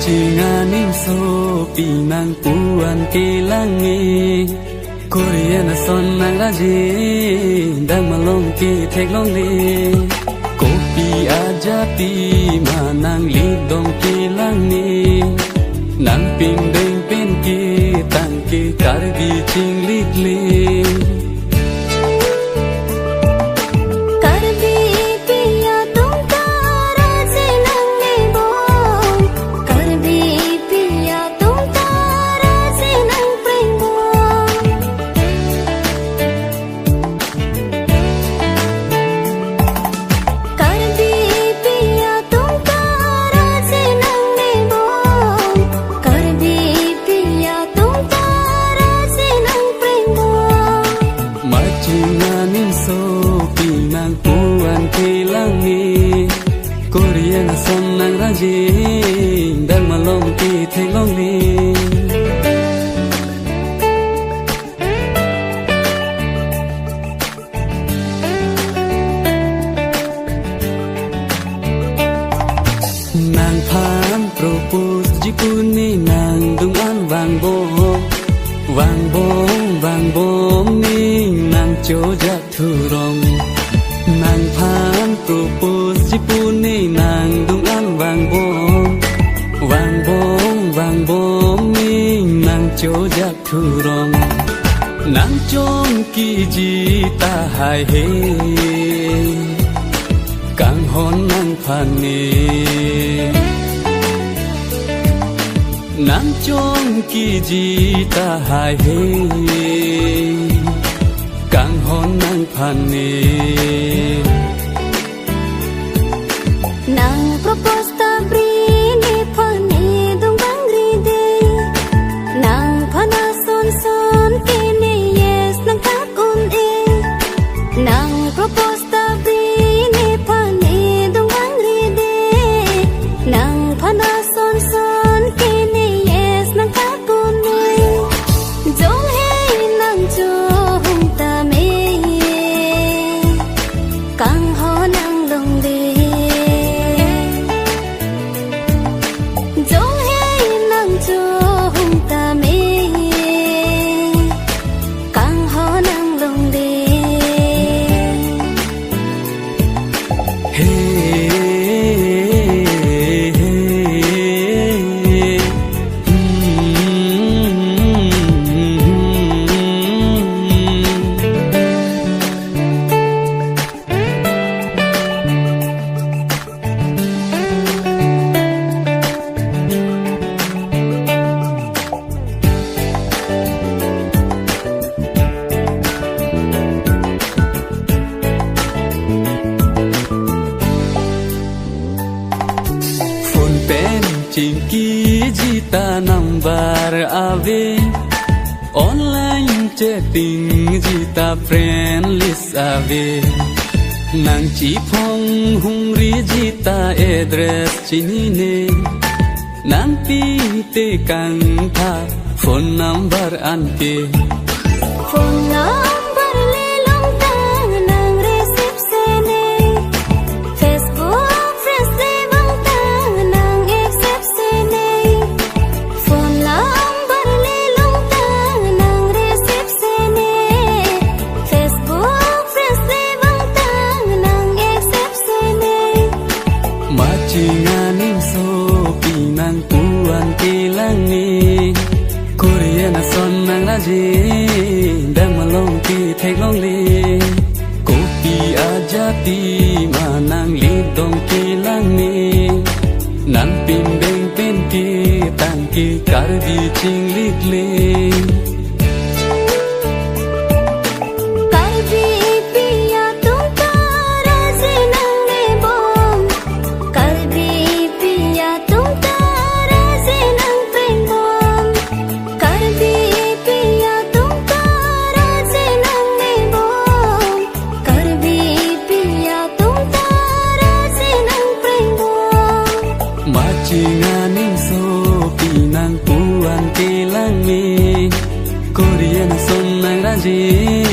Machinganing so pinang puan kilangi Korean son nang raji dang malong ki thek long li Kopi aja pi manang lidong kilangi Nang ping deng pen ki tang ki kargi ching lik li Korean son nang raji dang malong ki thek long li Nang phan propose jipuni nang dung an vang bom ni nang cho jak thu rong Nang phan propose jipuni nang dung an vang bom ni nang cho jak thu rong Nang chong ki ji ta hai he kang hon nang phan ni Nang chong ki ji ta hai he kang hon nang phan ni Nang propose ta bri ni phan ni dung bang ri de Nang phana son ke ni yes nang ka kun e Nang propose ta bri ni phan ni dung bang ri de Nang phana son ke ni yes nang ka kun e Jong he nang cho hung ta me kang ho nang long de Chinki jita number ave online chatting jita friend list ave Nang chi phong hungri jita address chini ne Nang pi te kang tha phone number anke Phone number le long tang nang receive se ne Facebook friends le bang tang nang accept se ne Phone number le long tang nang receive se ne Facebook friends le bang tang nang accept se ne Machinganing so pinang puan kilangi Korean son nang raji dang malong ki thek long li Kopi aja ti manang lidong kilangi Nan pin deng pen ki tang ki kargi ching lik li Machinganing so pinang puan kilangi Korean son nang raji